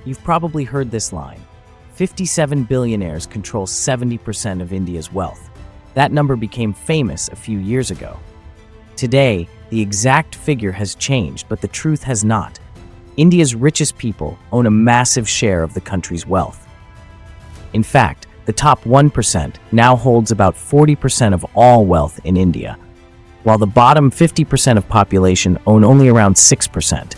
You've probably heard this line. 57 billionaires control 70% of India's wealth. That number became famous a few years ago. Today, the exact figure has changed, but the truth has not. India's richest people own a massive share of the country's wealth. In fact, the top 1% now holds about 40% of all wealth in India, while the bottom 50% of population own only around 6%.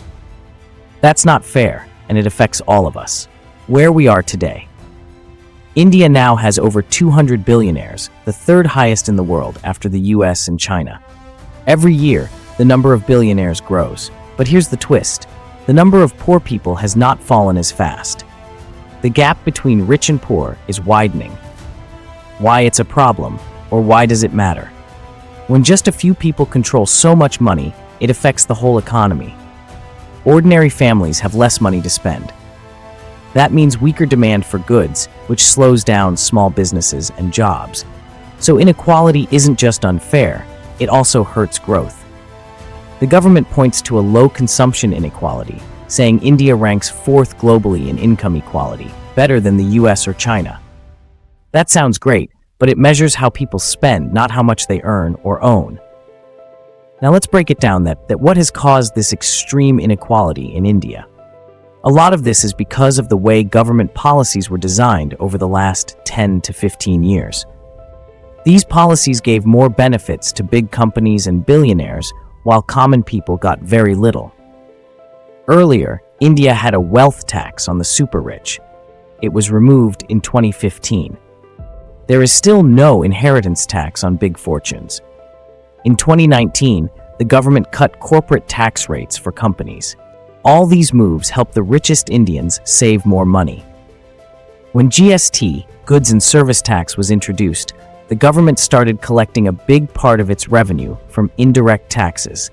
That's not fair, and it affects all of us. Where we are today. India now has over 200 billionaires, the third highest in the world after the US and China. Every year, the number of billionaires grows. But here's the twist. The number of poor people has not fallen as fast. The gap between rich and poor is widening. Why it's a problem, or why does it matter? When just a few people control so much money, it affects the whole economy. Ordinary families have less money to spend. That means weaker demand for goods, which slows down small businesses and jobs. So inequality isn't just unfair, it also hurts growth. The government points to a low consumption inequality, saying India ranks 4th globally in income equality, better than the US or China. That sounds great, but it measures how people spend, not how much they earn or own. Now let's break it down that what has caused this extreme inequality in India. A lot of this is because of the way government policies were designed over the last 10 to 15 years. These policies gave more benefits to big companies and billionaires, while common people got very little. Earlier, India had a wealth tax on the super rich. It was removed in 2015. There is still no inheritance tax on big fortunes. In 2019, the government cut corporate tax rates for companies. All these moves help the richest Indians save more money. When GST, goods and service tax, was introduced, the government started collecting a big part of its revenue from indirect taxes,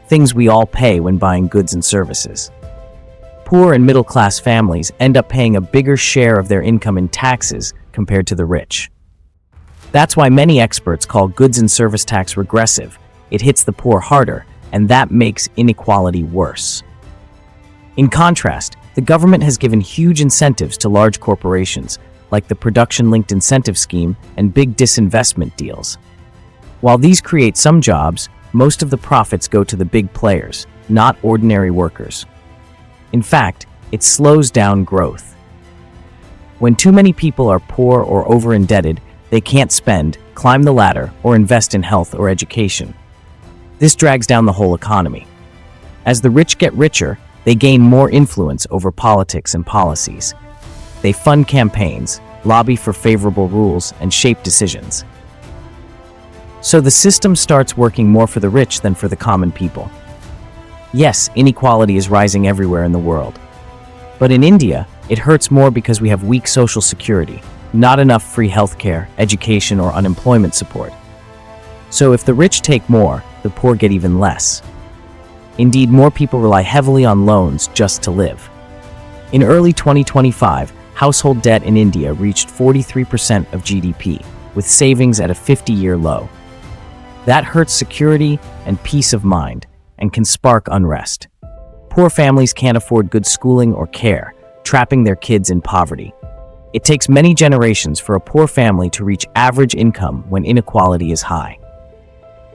things we all pay when buying goods and services. Poor and middle-class families end up paying a bigger share of their income in taxes compared to the rich. That's why many experts call goods and service tax regressive. It hits the poor harder, and that makes inequality worse. In contrast, the government has given huge incentives to large corporations, like the production-linked incentive scheme and big disinvestment deals. While these create some jobs, most of the profits go to the big players, not ordinary workers. In fact, it slows down growth. When too many people are poor or over-indebted, they can't spend, climb the ladder, or invest in health or education. This drags down the whole economy. As the rich get richer, they gain more influence over politics and policies. They fund campaigns, lobby for favorable rules, and shape decisions. So the system starts working more for the rich than for the common people. Yes, inequality is rising everywhere in the world. But in India, it hurts more because we have weak social security, not enough free healthcare, education, or unemployment support. So if the rich take more, the poor get even less. Indeed, more people rely heavily on loans just to live. In early 2025, household debt in India reached 43% of GDP, with savings at a 50-year low. That hurts security and peace of mind, and can spark unrest. Poor families can't afford good schooling or care, trapping their kids in poverty. It takes many generations for a poor family to reach average income when inequality is high.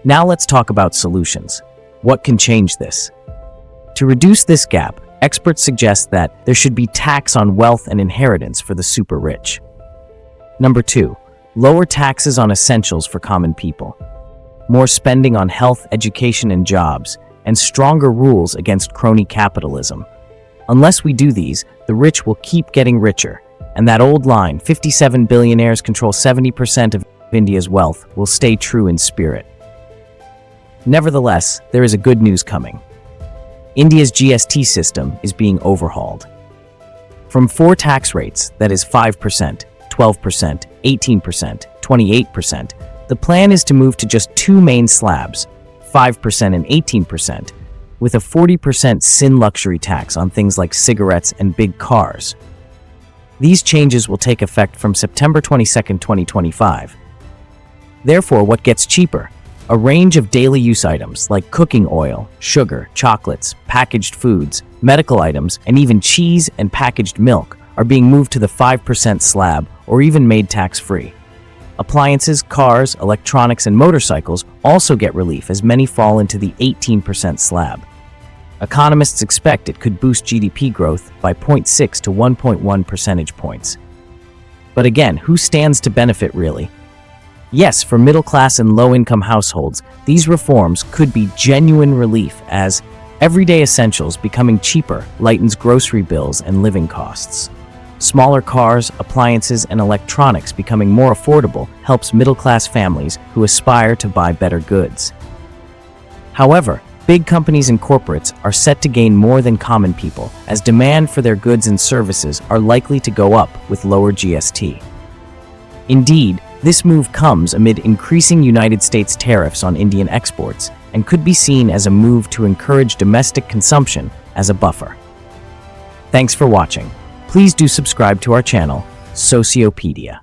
Now let's talk about solutions. What can change this? To reduce this gap, experts suggest that there should be tax on wealth and inheritance for the super rich. Number 2, lower taxes on essentials for common people. More spending on health, education, and jobs, and stronger rules against crony capitalism. Unless we do these, the rich will keep getting richer, and that old line, 57 billionaires control 70% of India's wealth, will stay true in spirit. Nevertheless, there is a good news coming. India's GST system is being overhauled. From 4 tax rates, that is 5%, 12%, 18%, 28%, the plan is to move to just 2 main slabs, 5% and 18%, with a 40% sin luxury tax on things like cigarettes and big cars. These changes will take effect from September 22, 2025. Therefore, what gets cheaper? A range of daily use items like cooking oil, sugar, chocolates, packaged foods, medical items, and even cheese and packaged milk are being moved to the 5% slab or even made tax-free. Appliances, cars, electronics, and motorcycles also get relief as many fall into the 18% slab. Economists expect it could boost GDP growth by 0.6 to 1.1 percentage points. But again, who stands to benefit really? Yes, for middle-class and low-income households, these reforms could be genuine relief as everyday essentials becoming cheaper lightens grocery bills and living costs. Smaller cars, appliances, and electronics becoming more affordable helps middle-class families who aspire to buy better goods. However, big companies and corporates are set to gain more than common people, as demand for their goods and services are likely to go up with lower GST. Indeed, this move comes amid increasing United States tariffs on Indian exports and could be seen as a move to encourage domestic consumption as a buffer. Thanks for watching. Please do subscribe to our channel, Sociopedia.